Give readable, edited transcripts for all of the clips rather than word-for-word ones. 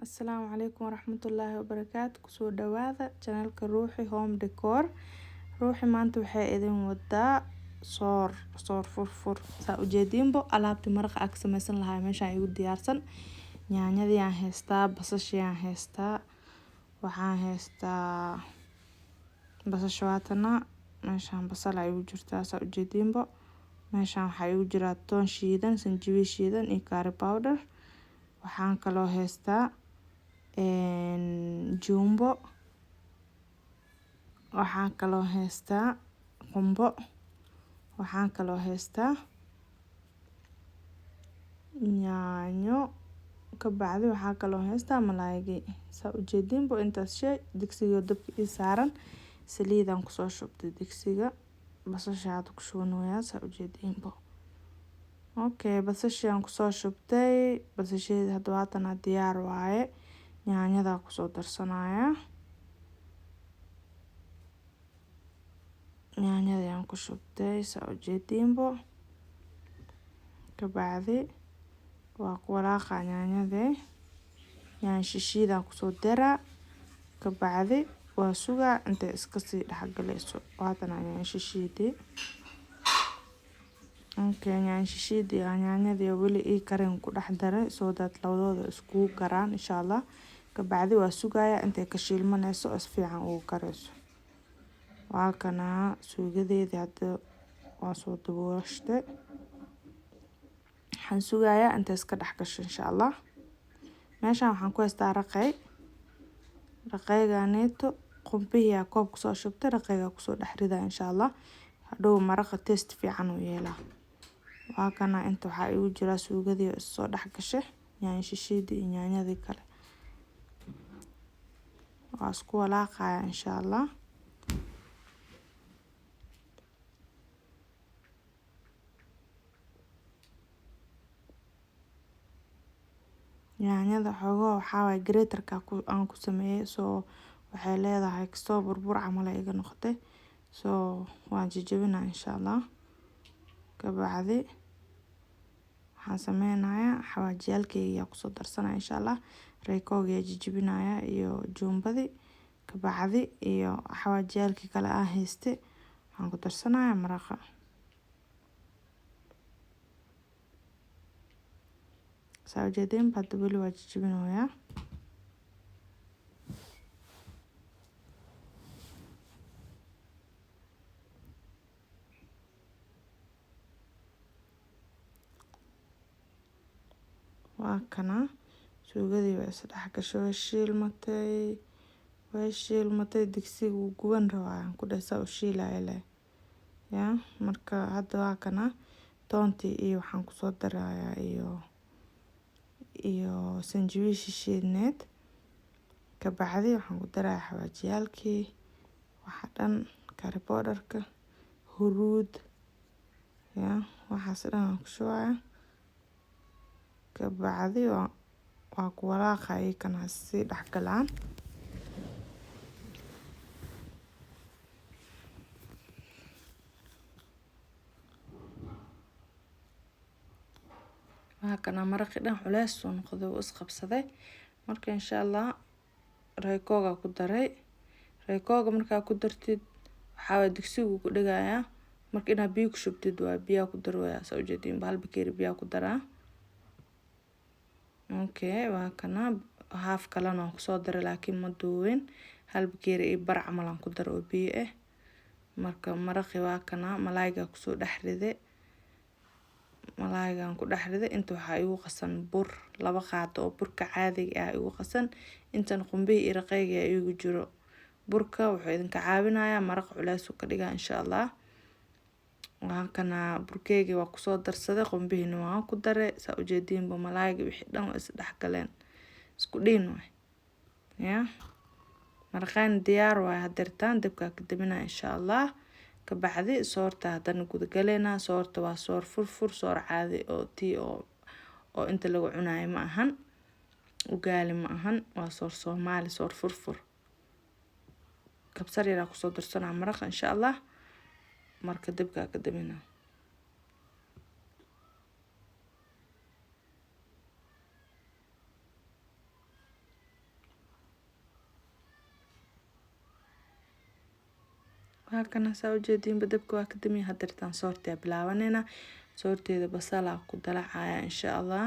Asalaamu calaykum waraxmatullaahi wabarakaatu. Kusoo dhawaada channelka Ruuxi Home Decor. Ruuxi maanta waxay idin wadaa soor furfur. Saa ujeediinbo alaabti maraqa ag samaysan lahaa meeshaan igu diyaarsan. Yaanyadii aan haystaa, basashii aan haystaa. Waxaan haystaa basasha waatana. Meeshaan basal ay igu jirtaa saa ujeediinbo. Meeshaan waxaa igu jiraa toon shiidan, sanjabiil shiidan iyo curry powder. Waxaan kaloo haystaa jumbo. Waxaan kaloo haystaa qumbo. Waxaan kaloo haystaa yaanyo. Ka bacdi waxaan kaloo haystaa malaaygi. Saa ujeediinbo intaas shay digsiga dabka ii saaran. Saliidaan kusoo shubtay digsiga. Basasha aad ku shubanayaa saa ujeediinbo. Basashii aan kusoo shubtay. Basasheeda hadda waatana diyaar waaye. Yaanyada kusoo darsanaya. Yaanyada aan ku shubtay saa ujeediinbo. Ka bacdi waa ku walaaqa yaanyada. Yaan shishiidaan kusoo daraa. Ka bacdi waa sugaa intay iska sii dhaxgalayso. Waatana yaan shishiidii. Yaan shishiidii yaanyadii weli ii karin ku dhex daray soo dad labadooda isku karaan insha Allah. Ka bacdi waa sugaaya intay ka shiilmanayso is fiican ugu karayso. Waa kana suugadeedii hadda waa soo dabooshtay. Waxaan sugaaya intay iska dhex gasho insha Allah. Meeshaan waxaan ku haystaa raqay. Raqayganeeto qumbihiya koob kusoo shubtay raqayga kusoo dhex ridaa insha Allah. Hadhow maraqa taste fiican u yeelaa. Waa kana inta waxaa igu jira suugadii soo dhex gashay. Yaan shishiidii iyo yaanyadii kale. Waa isku walaaqaya insha Allah. Yaanyada xoogoo waxaa waay graterka aan ku sameeyay soo waxay leedahay kastoo burbur camal ay iga noqotay. Soo waan jajabinaa insha Allah. Ka bacdi waxaan sameynayaa xawaajiyalkayga kusoo darsanaa insha Allah. Reekooga jajabinaya iyo jumbadi. Ka bacdi iyo xawaajiyalkii kale aan haystay. Waxaan ku darsanayaa maraqa. Saa ujeediinbo hadda weli waa jajabinayaa. Waa kana suugadii waa is dhex gashay way shiilmatay digsiga wuu guban rabaa ku dhaysa u shiilayle. Marka hadda waa kana toontii iyo waxaan kusoo darayaa iyo sanjabiil shiidneed. Ka bacdi waxaan ku darayaa xawaajiyalkii waxa dhan curry powderka huruud waxaas dhan aan ku shubayaa. Ka bacdi waa ku walaaqaya kana si dhex galaan. Waa kana maraqi dhan culays soo noqday oo is qabsaday. Marka insha Allah reekooga ku daray. Reekooga markaa ku dartid waxaa digsigu ku dhagayaa. Marka inaad biyo ku shubtid waa biyo ku darwaya saa ujeediinbo hal bakeeri biyo ku daraa. Waa kana half kalena ku soo daray laakiin ma duwin. Hal bakeeri iyo bar camal aan ku daro biyo Marka maraqi waa kana malaayga ku soo dhex riday. Malaaygaan ku dhex riday inta waxaa igu qasan bur laba qaado oo burka caadiga ah igu qasan. Intan qumbihi iyo raqayga igu jiro. Burka wuxuu idinka caawinayaa maraq culays ka dhigaa insha Allah. Waa kana burkeygi waa ku soo darsaday qumbihina waan ku daray saa ujeediinbo malaayga wixii dhan waa is dhex galeen. Isku dhiin waay. Maraqaan diyaar waay hadirtaan dabka ka daminaa insha Allah. Ka bacdi soorta haddana guda galeena soorta waa soor furfur soor caadi oo inta lagu cunayo ma ahan. Ugaali ma ahan waa soor Soomaali soor furfur. Kabsar yar kusoo darsanaa maraqa insha Allah. Marka dabka ka daminaa. kana saa ujeediinba dabka waa ka damiya hadirtaan soortiya bilaabanayna soorteeda basalaa ku dalacaya insha allah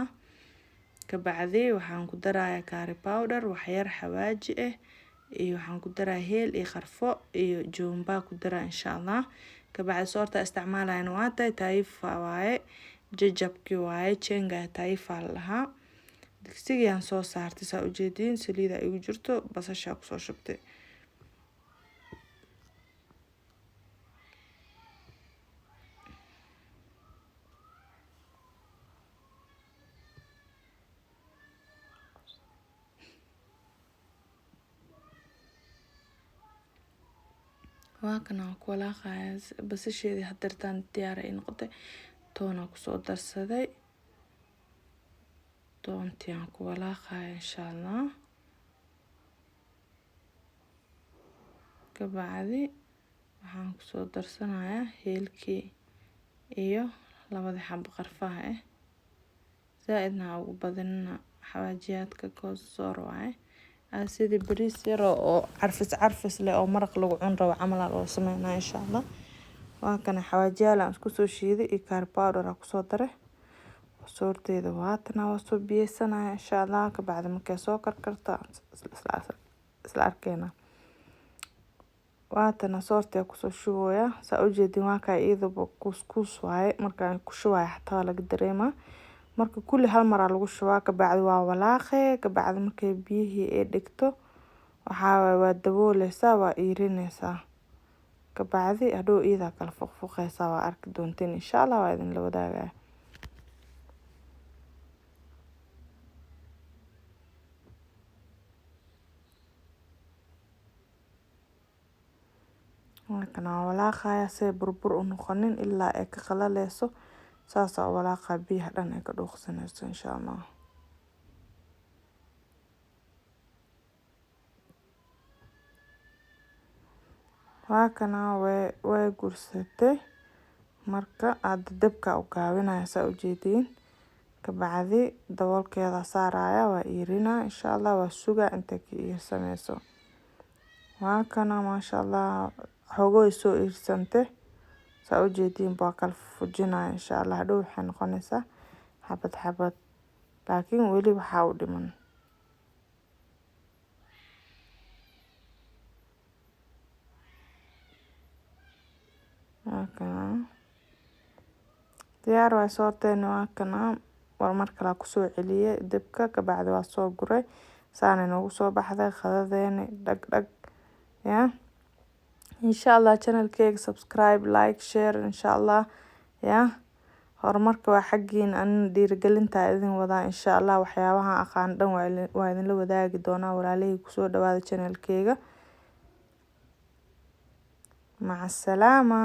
kabacdi waxaan ku darayaa curry powder waxyar xawaaji ah iyo waxaan ku daraa heel iyo qarfo iyo joomba ku daraa insha allah kabacdi soorta isticmaalayna waa taifa waaye jajabki waaye jenga taifa lahaa digsigayaan soo saartay saa ujeediin saliida igu jirto basasha kusoo shubtay waa kana ku walaaqaya basasheedii hadirtaan diyaar ay noqotay toona kusoo darsaday toontiyan ku walaaqaya insha allah kabacdi waxaan kusoo darsanayaa heelkii iyo labada xabo qarfaha ah zaaidna ugu badinna xawaajiyaadka koosor waaye sidii bariis yar oo carfis leh oo maraq lagu cun rabo camal loo sameeynaa insha allah waa kana xawaajiyaal aan isku soo shiiday iyo curry powder aan kusoo daray soorteeda waatana waa soo biyeysanaya insha allah kabacdi markay soo karkarto isla arkeyna waatana soortiya kusoo shubaya saa ujeedin waa kaa iyadaba kuus waaye markaan ku shubaya xataa laga dareemaa marka kulli hal mar lagu shubaa kabacdi waa walaaqay kabacdi markay biyihii ay dhigto waa dabooleysaa waa iirineysaa kabacdi hadhow iyada kala fuqfuqeysaa waa arki doonteen insha allah waa idin la wadaagaya markana walaaqaya si burbur u noqonin ilaa ay ka qalaleyso saas oo walaaqa biyaha dhan ay ka dhuuqsanayso insha allah waa kana way gursatay marka aad dabka u gaabinaya saa ujeediin kabacdi daboolkeeda saaraya waa iirina insha allah waa suga inta ka iirsameyso waa kana maasha allah xoogay soo iirsantay saa ujeediin baa kala fujinaya insha allah hadhow waxay noqonaysaa xabad laakiin weli waxaa u dhiman kana diyaar waa soorteena waa kana war mar kale kusoo celiyay dabka kabacdi waa soo guray saana noogu soo baxday qadadeena dhag ya insha allah channelkeyga subscribe like share insha allah ya horumarka waa xaqiin aan dhiirigelinta idin wadaa insha allah waxyaabaha aqaan dhan waa idin la wadaagi doonaa walaalahey kusoo dhawaada channelkeyga maca salaama.